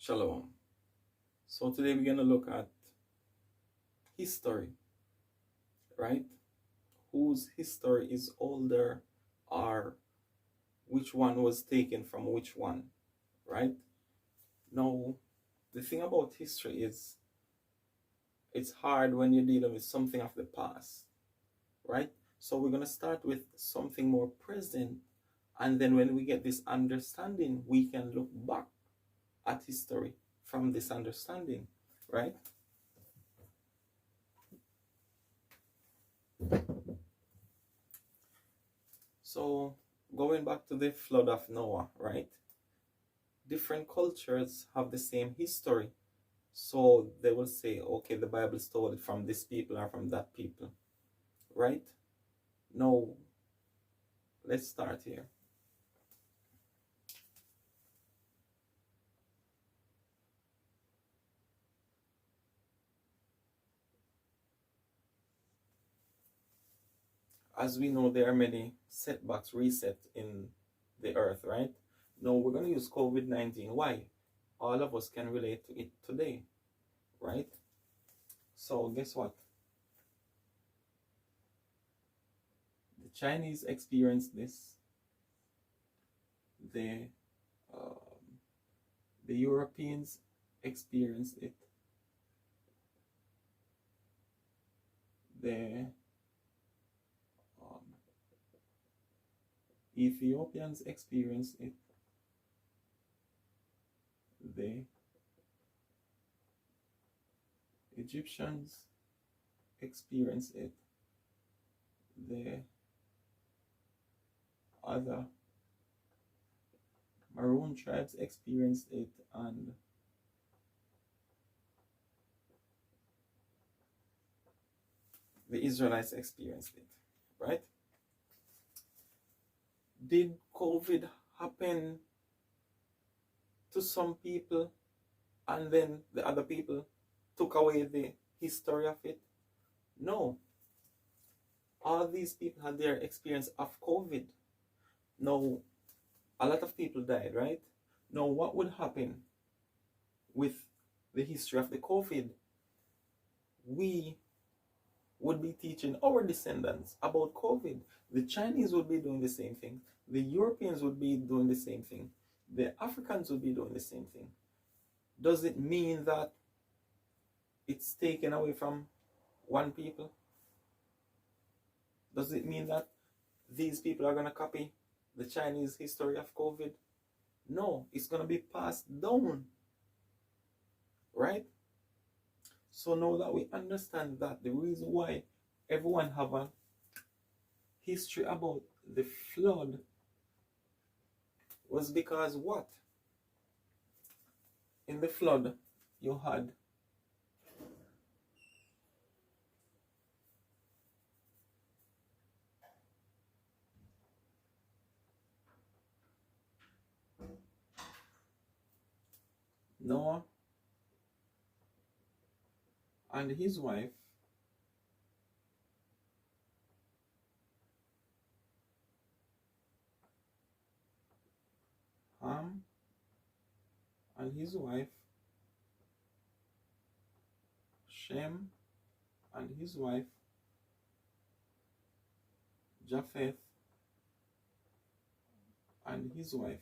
Shalom. So today we're going to look at history, right? Whose history is older, or which one was taken from which one, right? Now, the thing about history is it's hard when you're dealing with something of the past, right? So we're going to start with something more present, and then when we get this understanding, we can look back at history from this understanding, right? So going back to the flood of Noah, right? Different cultures have the same history. So they will say, okay, the Bible stole it from this people or from that people, right? Now, let's start here. As we know, there are many setbacks reset in the earth, right? Now, we're going to use COVID-19. Why? All of us can relate to it today, right? So guess what? The Chinese experienced this. The um, the Europeans experienced it. The Ethiopians experienced it. The Egyptians experienced it. The other Maroon tribes experienced it, and the Israelites experienced it, right? Did COVID happen to some people and then the other people took away the history of it? No. All these people had their experience of COVID. Now, a lot of people died, right? Now, what would happen with the history of the COVID? We would be teaching our descendants about COVID. The Chinese would be doing the same thing. The Europeans would be doing the same thing. The Africans would be doing the same thing. Does it mean that it's taken away from one people? Does it mean that these people are going to copy the Chinese history of COVID? No, it's going to be passed down, right? So now that we understand that, the reason why everyone have a history about the flood was because what? In the flood, you had Noah and his wife, Ham and his wife, Shem and his wife, Japheth and his wife,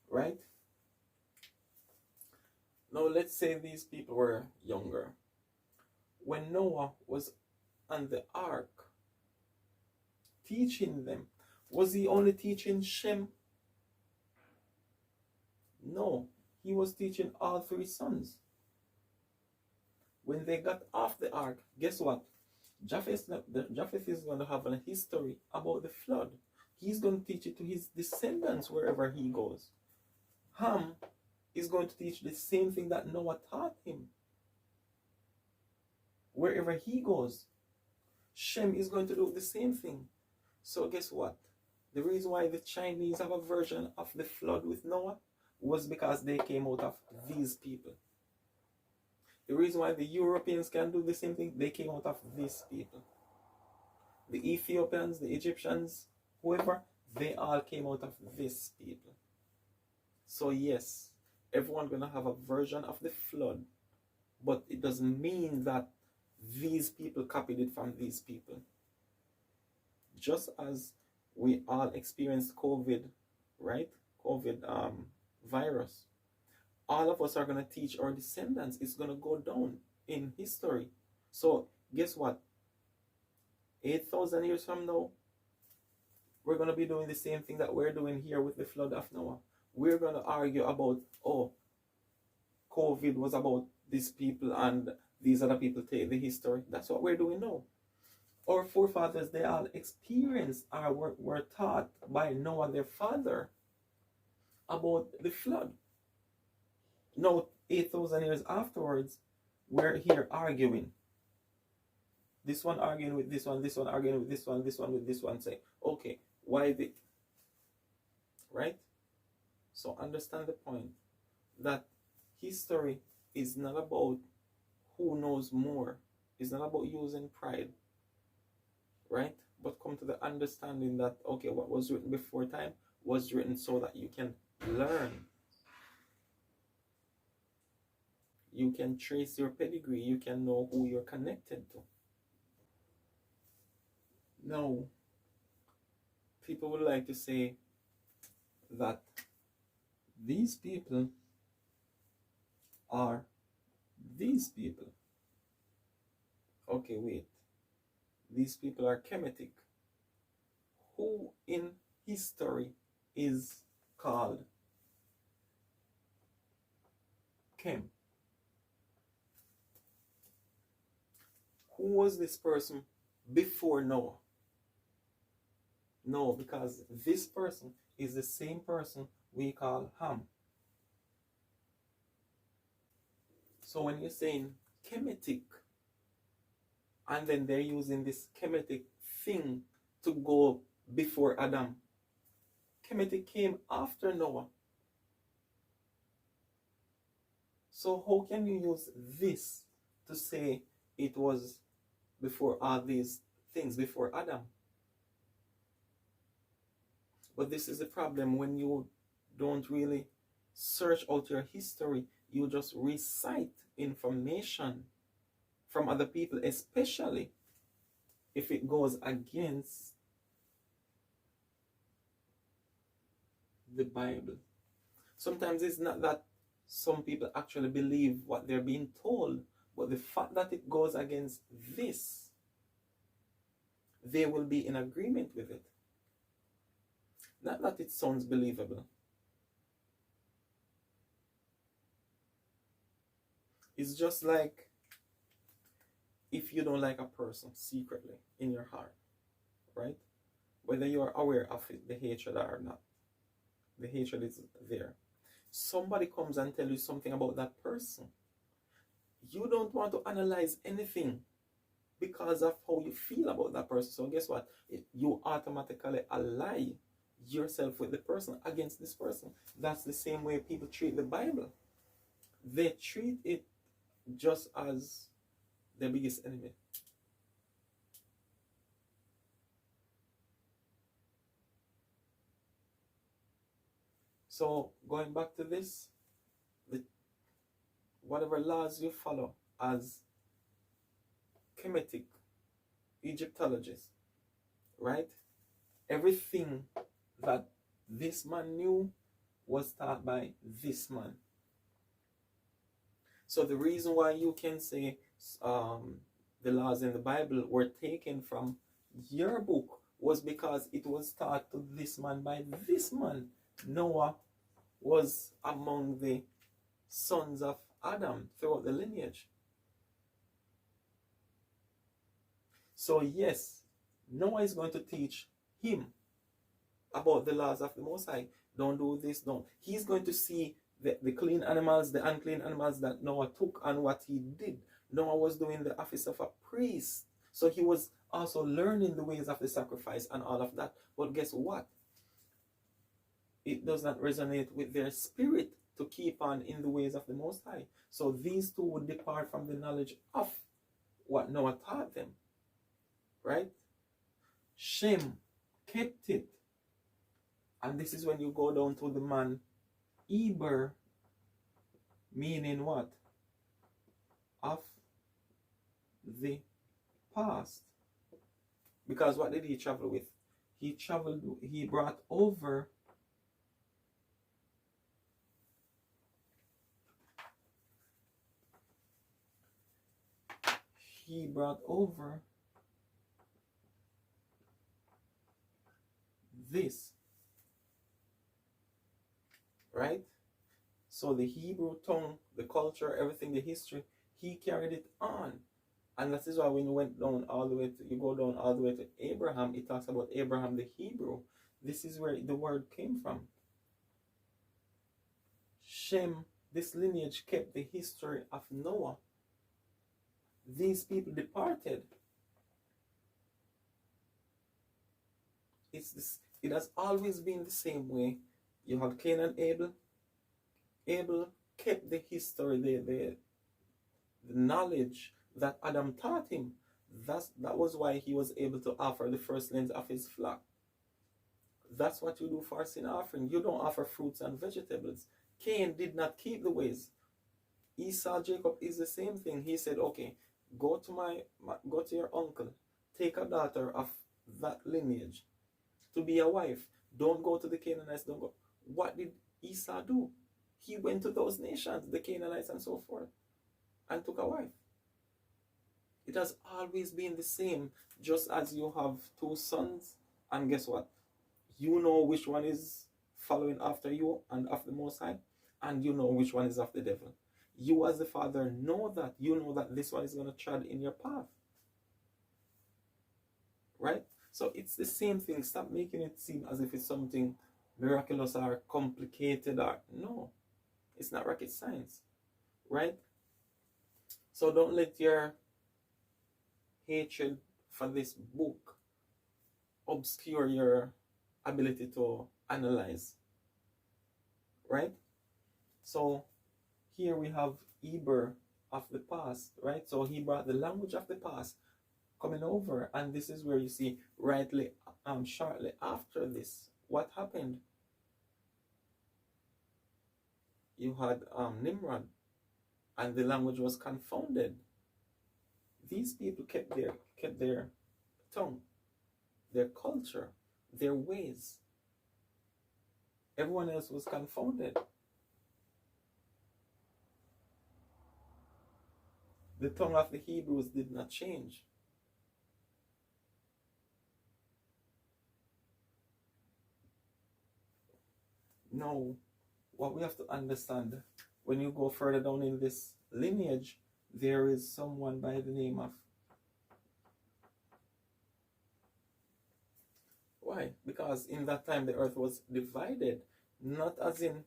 right? Now let's say these people were younger. When Noah was on the ark teaching them, was he only teaching Shem? No, he was teaching all three sons. When they got off the ark, guess what? Japheth is going to have a history about the flood. He's going to teach it to his descendants wherever he goes. Ham is going to teach the same thing that Noah taught him wherever he goes. Shem is going to do the same thing. So guess what? The reason why the Chinese have a version of the flood with Noah was because they came out of these people. The reason why the Europeans can do the same thing, they came out of these people. The Ethiopians, the Egyptians, whoever, they all came out of these people. So yes, Everyone gonna have a version of the flood, but it doesn't mean that these people copied it from these people. Just as we all experienced COVID, right? COVID virus. All of us are going to teach our descendants. It's going to go down in history. So guess what? 8,000 years from now, we're going to be doing the same thing that we're doing here with the flood of Noah. We're going to argue about, oh, COVID was about these people and these other people take the history. That's what we're doing now. Our forefathers, they all experienced or were taught by Noah, their father, about the flood. Now, 8,000 years afterwards, we're here arguing. This one arguing with this one arguing with this one with this one, say, okay, why the... Right? So understand the point that history is not about who knows more. It's not about using pride. Right? But come to the understanding that, okay, what was written before time was written so that you can learn. You can trace your pedigree. You can know who you're connected to. Now, people would like to say that these people are these people. Okay, wait. These people are Kemetic. Who in history is called Kem? Who was this person before Noah? No, because this person is the same person we call Ham. So when you're saying Kemetic, and then they're using this Kemetic thing to go before Adam. Kemetic came after Noah. So how can you use this to say it was before all these things, before Adam? But this is the problem when you don't really search out your history. You just recite information from other people, especially if it goes against the Bible. Sometimes it's not that some people actually believe what they're being told, but the fact that it goes against this, they will be in agreement with it. Not that it sounds believable. It's just like if you don't like a person secretly in your heart, right? Whether you are aware of it, the hatred or not, the hatred is there. Somebody comes and tells you something about that person. You don't want to analyze anything because of how you feel about that person. So guess what? You automatically ally yourself with the person against this person. That's the same way people treat the Bible. They treat it just as the biggest enemy. So going back to this, whatever laws you follow as Kemetic Egyptologists, right? Everything that this man knew was taught by this man. So the reason why you can say the laws in the Bible were taken from your book was because it was taught to this man by this man. Noah was among the sons of Adam throughout the lineage. So yes, Noah is going to teach him about the laws of the Most High. Don't do this, don't. He's going to see the clean animals, the unclean animals that Noah took and what he did. Noah was doing the office of a priest. So he was also learning the ways of the sacrifice and all of that. But guess what? It does not resonate with their spirit to keep on in the ways of the Most High. So these two would depart from the knowledge of what Noah taught them. Right? Shem kept it. And this is when you go down to the man Eber, meaning what? Of the past. Because what did he travel with? He brought over this, right? So the Hebrew tongue, the culture, everything, the history, he carried it on. And that is why when you went down all the way to, you go down all the way to Abraham, it talks about Abraham the Hebrew. This is where the word came from. Shem, this lineage kept the history of Noah. These people departed. It has always been the same way. You have Cain and Abel. Abel kept the history, the knowledge that Adam taught him. That was why he was able to offer the firstlings of his flock. That's what you do for sin offering. You don't offer fruits and vegetables. Cain did not keep the ways. Esau, Jacob is the same thing. He said, okay, go to your uncle, take a daughter of that lineage to be a wife. Don't go to the Canaanites. Don't go. What did Esau do? He went to those nations, the Canaanites and so forth, and took a wife. It has always been the same, just as you have two sons, and guess what? You know which one is following after you and of the Most High, and you know which one is of the devil. You as the father know that. You know that this one is going to tread in your path. Right? So it's the same thing. Stop making it seem as if it's something miraculous or complicated or no. It's not rocket science. Right? So don't let your hatred for this book obscure your ability to analyze. Right? So here we have Eber of the past, right? So he brought the language of the past coming over, and this is where you see shortly after this, what happened? You had Nimrod, and the language was confounded. These people kept their tongue, their culture, their ways. Everyone else was confounded. The tongue of the Hebrews did not change. Now, what we have to understand, when you go further down in this lineage, there is someone by the name of... Why? Because in that time the earth was divided, not as in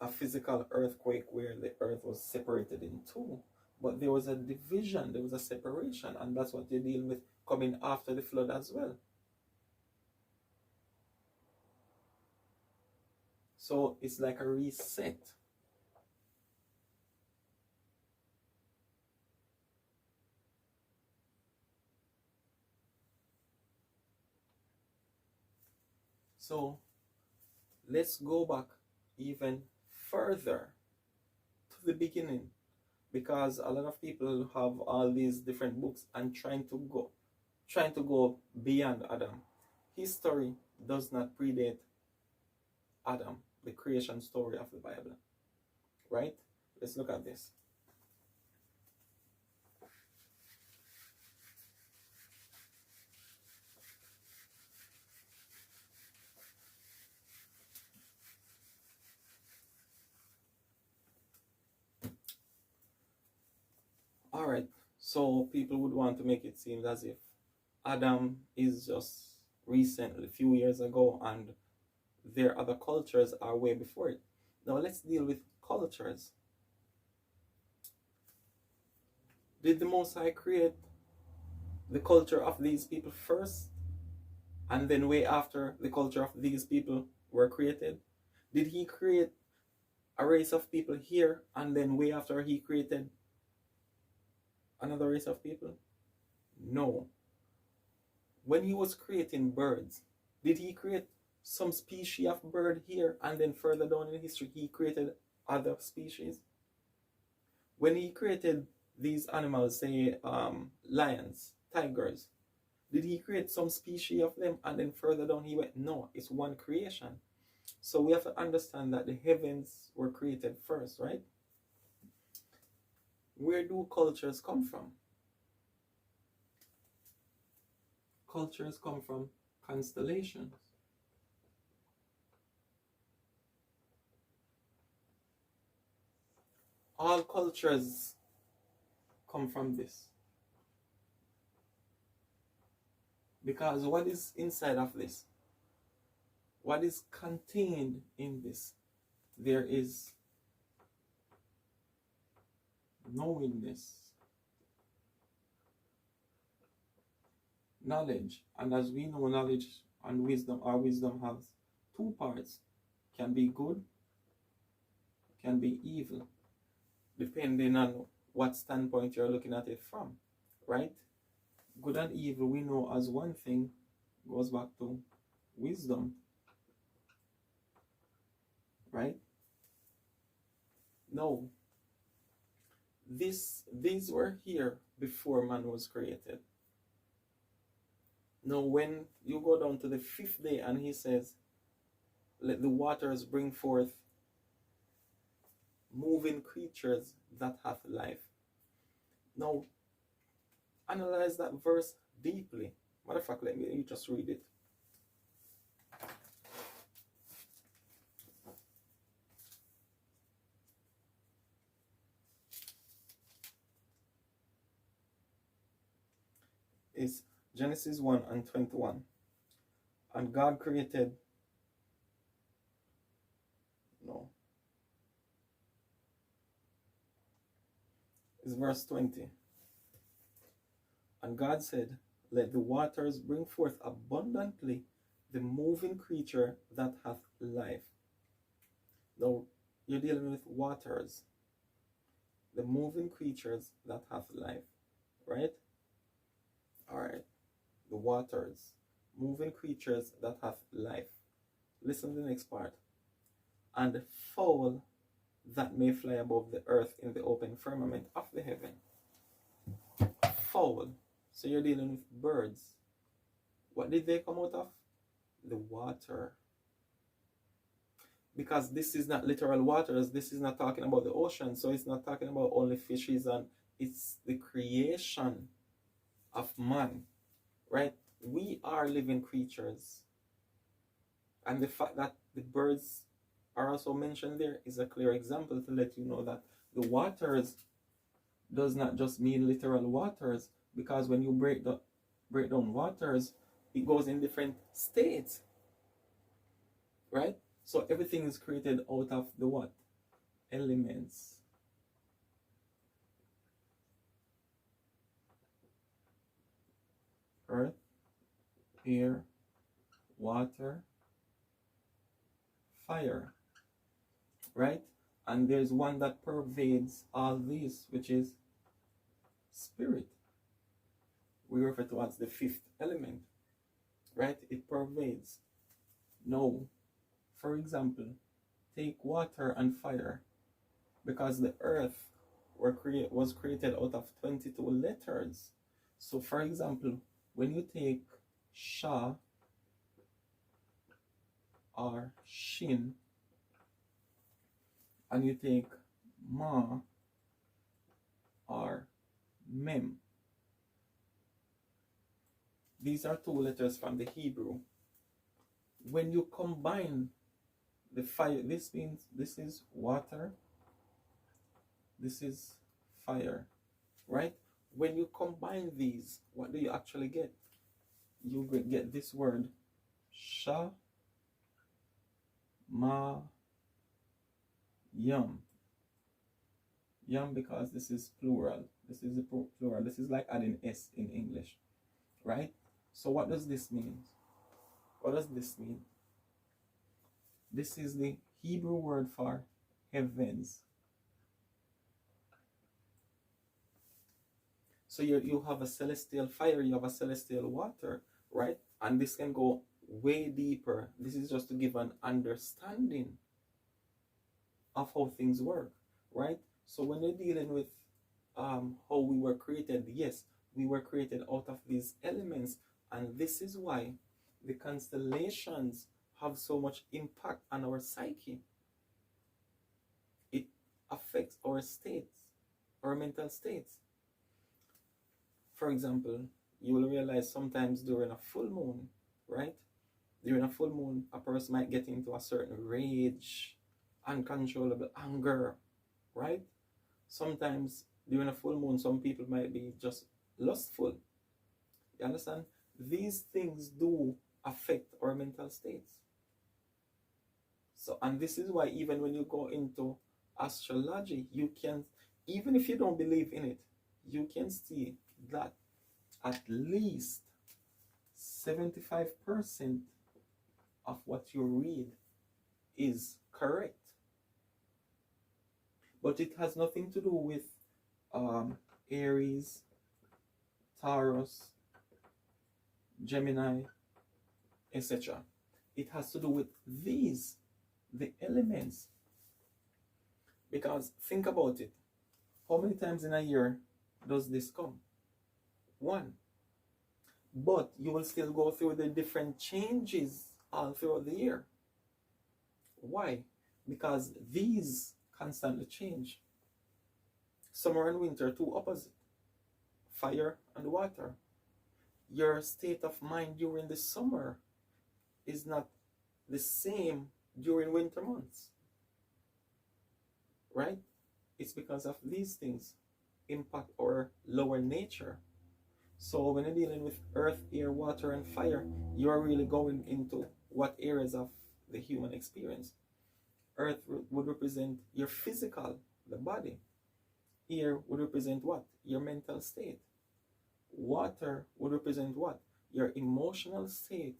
a physical earthquake where the earth was separated in two, but there was a division, there was a separation, and that's what you're dealing with coming after the flood as well. So it's like a reset. So let's go back even further to the beginning, because a lot of people have all these different books and trying to go beyond Adam. History does not predate Adam, the creation story of the Bible. Right? Let's look at this. All right. So people would want to make it seem as if Adam is just recently, a few years ago, and their other cultures are way before it. Now let's deal with cultures. Did the Most High create the culture of these people first, and then way after the culture of these people were created? Did he create a race of people here, and then way after he created another race of people? No. When he was creating birds, did he create some species of bird here, and then further down in history he created other species? When he created these animals, say lions, tigers, did he create some species of them and then further down he went? No, it's one creation. So we have to understand that the heavens were created first, right? Where do cultures come from? Cultures come from constellations. All cultures come from this. Because what is inside of this? What is contained in this? There is knowingness, knowledge. And as we know, knowledge and wisdom, our wisdom has two parts. Can be good, can be evil, depending on what standpoint you're looking at it from, right? Good and evil, we know as one thing, goes back to wisdom, right? No, these were here before man was created. Now, when you go down to the 5th day and he says, let the waters bring forth moving creatures that have life. Now, analyze that verse deeply. Matter of fact, let me just read it. It's Genesis 1 and 21. And God created, no, it's verse 20. And God said, let the waters bring forth abundantly the moving creature that hath life. Now, you're dealing with waters, the moving creatures that have life, right? All right, the waters, moving creatures that have life. Listen to the next part. And fowl that may fly above the earth in the open firmament of the heaven. Fowl. So you're dealing with birds. What did they come out of? The water. Because this is not literal waters. This is not talking about the ocean. So it's not talking about only fishes, and it's the creation of man, right? We are living creatures. And the fact that the birds are also mentioned there is a clear example to let you know that the waters does not just mean literal waters, because when you break down waters, it goes in different states, right? So everything is created out of the what? Elements. Earth, air, water, fire, right? And there's one that pervades all these, which is spirit. We refer to as the 5th element, right? It pervades. Now, for example, take water and fire, because the earth was created out of 22 letters. So, for example, when you take Sha or Shin, and you take Ma or Mem, these are 2 letters from the Hebrew. When you combine the fire, this means this is water, this is fire, right? When you combine these, what do you actually get? You get this word, Sha, Ma, Yam. Yam, because this is plural. This is the plural. This is like adding S in English, right? So what does this mean? What does this mean? This is the Hebrew word for heavens. So you have a celestial fire, you have a celestial water, right? And this can go way deeper. This is just to give an understanding of how things work, right? So when you're dealing with how we were created, yes, we were created out of these elements, and this is why the constellations have so much impact on our psyche. It affects our states, our mental states. For example, you will realize sometimes during a full moon, right? During a full moon, a person might get into a certain rage, uncontrollable anger, right? Sometimes during a full moon, some people might be just lustful. You understand? These things do affect our mental states. So, and this is why even when you go into astrology, you can, even if you don't believe in it, you can see that at least 75% of what you read is correct. But it has nothing to do with Aries, Taurus, Gemini, etc. It has to do with these, the elements. Because think about it. How many times in a year does this come? One. But you will still go through the different changes all throughout the year. Why? Because these constantly change. Summer and winter, two opposite. Fire and water. Your state of mind during the summer is not the same during winter months. Right? It's because of these things impact our lower nature. So when you're dealing with earth, air, water, and fire, you are really going into what areas of the human experience. Earth would represent your physical, the body. Air would represent what? Your mental state. Water would represent what? Your emotional state.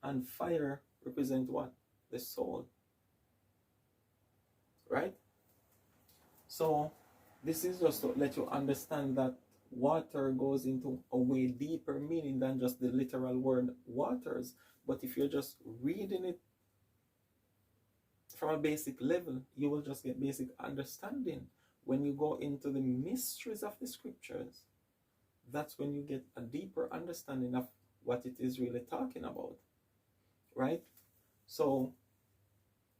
And fire represent what? The soul. Right? So this is just to let you understand that water goes into a way deeper meaning than just the literal word waters. But if you're just reading it from a basic level, you will just get basic understanding. When you go into the mysteries of the scriptures, that's when you get a deeper understanding of what it is really talking about. Right? So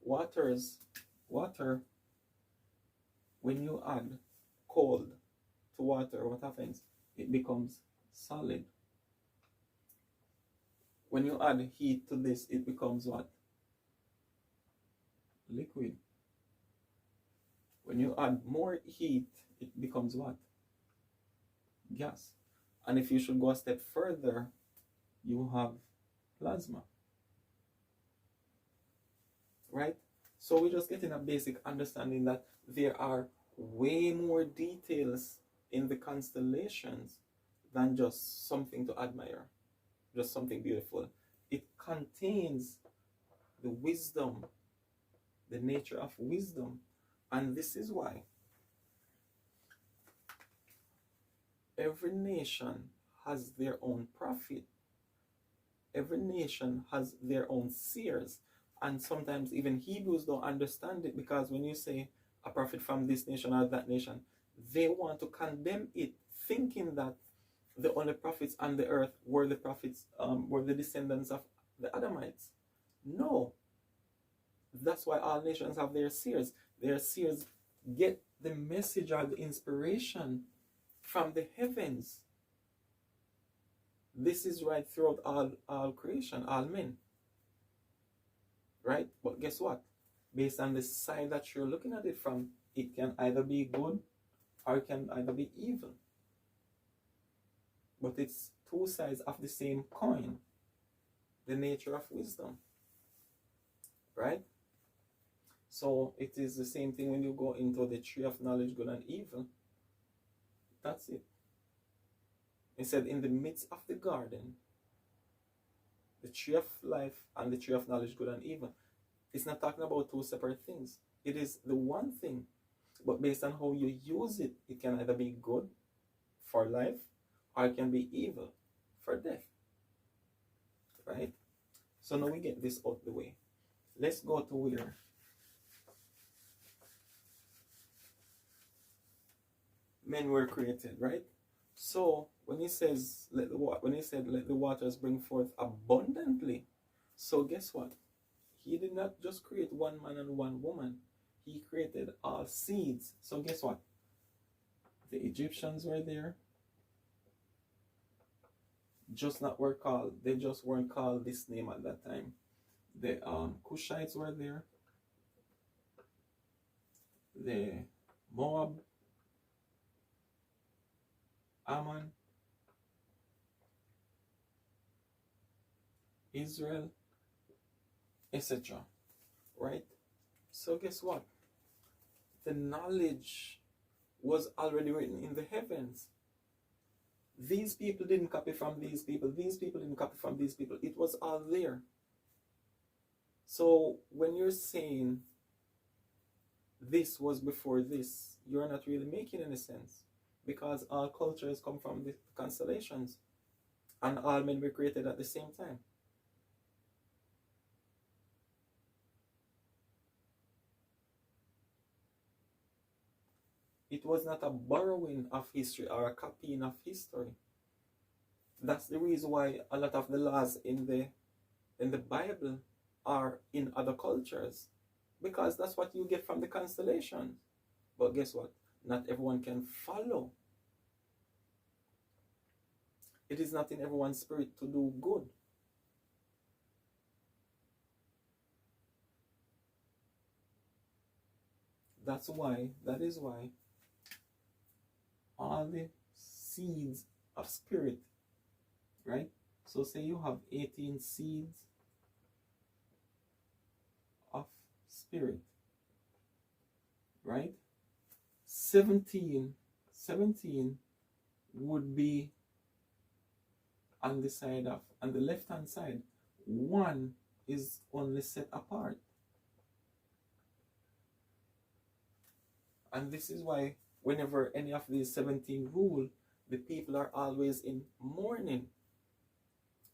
water, when you add cold to water, what happens? It becomes solid. When you add heat to this, it becomes what? Liquid. When you add more heat, it becomes what? Gas. And if you should go a step further, you have plasma. Right? So we're just getting a basic understanding that there are way more details in the constellations than just something to admire, just something beautiful. It contains the wisdom, the nature of wisdom. And this is why every nation has their own prophet. Every nation has their own seers. And sometimes even Hebrews don't understand it, because when you say a prophet from this nation or that nation, they want to condemn it, thinking that the only prophets on the earth were the prophets, were the descendants of the Adamites. No. That's why all nations have their seers. Their seers get the message or the inspiration from the heavens. This is right throughout all creation, all men. Right? But guess what? Based on the side that you're looking at it from, it can either be good or it can either be evil. But it's two sides of the same coin. The nature of wisdom. Right? So it is the same thing when you go into the tree of knowledge, good and evil. That's it. It said, in the midst of the garden, the tree of life and the tree of knowledge, good and evil. It's not talking about two separate things. It is the one thing. But based on how you use it, it can either be good for life or it can be evil for death. Right? So now we get this out the way. Let's go to where men were created, right? So when he says when he said let the waters bring forth abundantly, so guess what? He did not just create one man and one woman. He created all seeds. So guess what? The Egyptians were there. Just not were called. They just weren't called this name at that time. The Cushites were there. The Moab, Ammon, Israel, etc. Right? So guess what? The knowledge was already written in the heavens. These people didn't copy from these people. These people didn't copy from these people. It was all there. So when you're saying this was before this, you're not really making any sense, because all cultures come from the constellations and all men were created at the same time. It was not a borrowing of history or a copying of history. That's the reason why a lot of the laws in the Bible are in other cultures, because that's what you get from the constellations. But guess what? Not everyone can follow. It is not in everyone's spirit to do good. That is why all the seeds of spirit, right? So say you have 18 seeds of spirit, right? 17 would be on the side of, on the left hand side. One is only set apart. And this is why whenever any of these 17 rule, the people are always in mourning.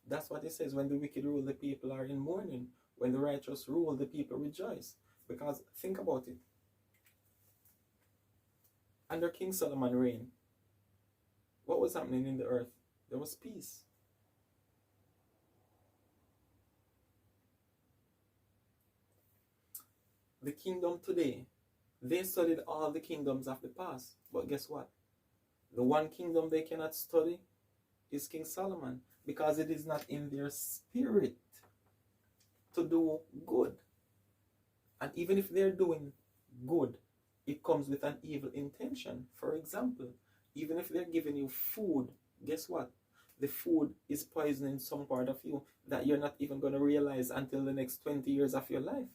That's what it says. When the wicked rule, the people are in mourning. When the righteous rule, the people rejoice. Because think about it. Under King Solomon's reign, what was happening in the earth? There was peace. The kingdom today, they studied all the kingdoms of the past. But guess what? The one kingdom they cannot study is King Solomon, because it is not in their spirit to do good. And even if they're doing good, it comes with an evil intention. For example, even if they're giving you food, guess what? The food is poisoning some part of you that you're not even going to realize until the next 20 years of your life.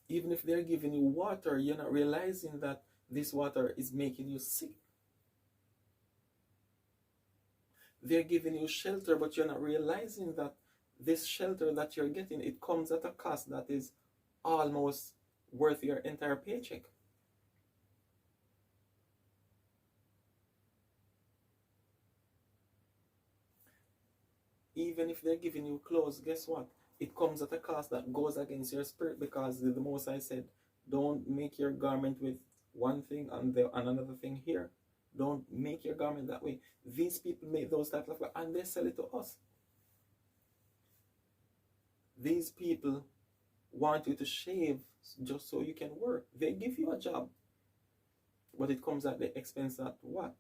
Even if they're giving you water, you're not realizing that this water is making you sick. They're giving you shelter, but you're not realizing that this shelter that you're getting, it comes at a cost that is almost worth your entire paycheck. Even if they're giving you clothes, guess what? It comes at a cost that goes against your spirit, because the Most High said, don't make your garment with one thing and another thing here. Don't make your garment that way. These people make those types of, and they sell it to us. These people want you to shave just so you can work. They give you a job, but it comes at the expense of what?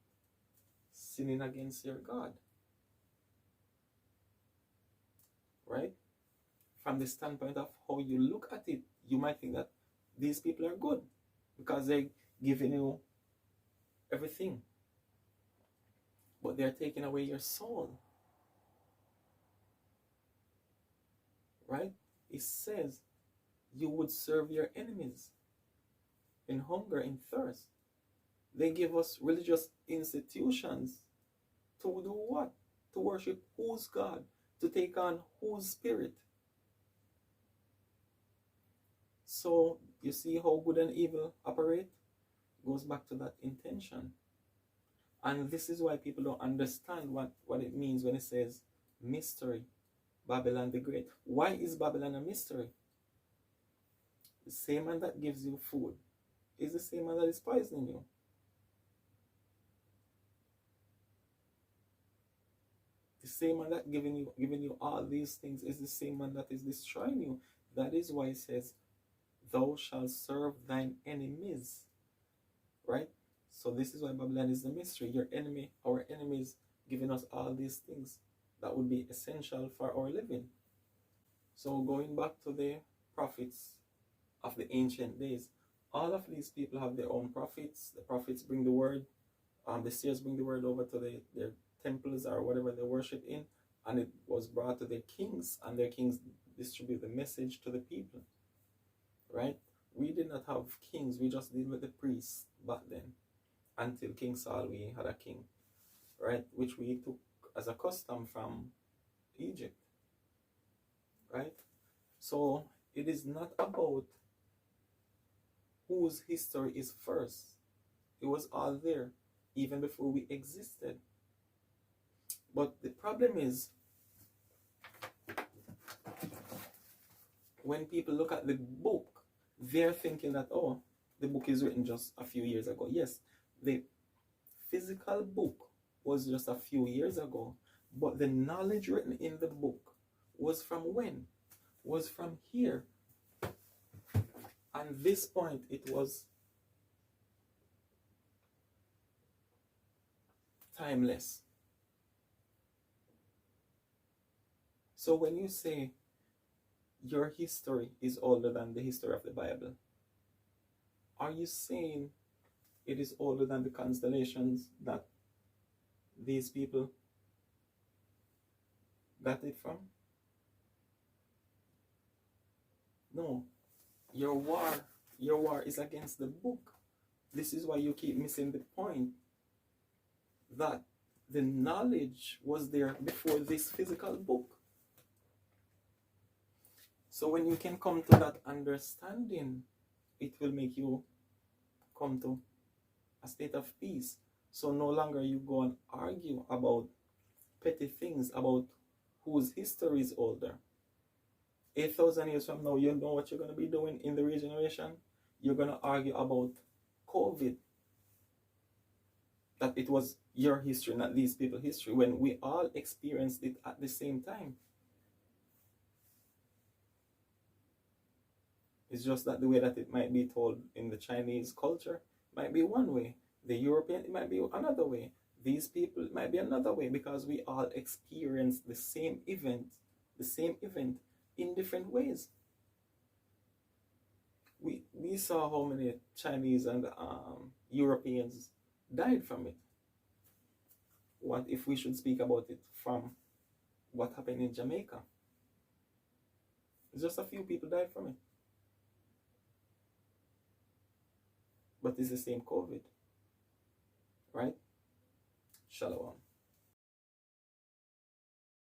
Sinning against your God. Right? From the standpoint of how you look at it, you might think that these people are good because they're giving you everything, but they're taking away your soul. Right? It says you would serve your enemies in hunger, in thirst. They give us religious institutions to do what? To worship whose God? To take on whose spirit? So you see how good and evil operate? Goes back to that intention. And this is why people don't understand what it means when it says mystery, Babylon the Great. Why is Babylon a mystery? The same man that gives you food is the same man that is poisoning you. The same man that giving you all these things is the same man that is destroying you. That is why it says, "Thou shalt serve thine enemies." Right? So this is why Babylon is the mystery. Your enemy, our enemies, giving us all these things that would be essential for our living. So going back to the prophets of the ancient days, all of these people have their own prophets. The prophets bring the word. The seers bring the word over to their temples or whatever they worship in, and it was brought to their kings, and their kings distribute the message to the people. Right? We did not have kings. We just did with the priests back then, until King Saul. We had a king, right, which we took as a custom from Egypt. Right? So it is not about whose history is first. It was all there even before we existed. But the problem is, when people look at the book, they're thinking that, oh, the book is written just a few years ago. Yes, the physical book was just a few years ago, but the knowledge written in the book was from when? Was from here. And this point, it was timeless. So when you say your history is older than the history of the Bible, are you saying it is older than the constellations that these people got it from? No. Your war is against the book. This is why you keep missing the point that the knowledge was there before this physical book. So when you can come to that understanding, it will make you come to a state of peace. So no longer you go and argue about petty things, about whose history is older. 8,000 years from now, you know what you're going to be doing in the regeneration? You're going to argue about COVID. That it was your history, not these people's history, when we all experienced it at the same time. It's just that the way that it might be told in the Chinese culture might be one way. The European, it might be another way. These people, it might be another way, because we all experienced the same event in different ways. We saw how many Chinese and Europeans died from it. What if we should speak about it from what happened in Jamaica? Just a few people died from it. But it's the same COVID, right? Shalom.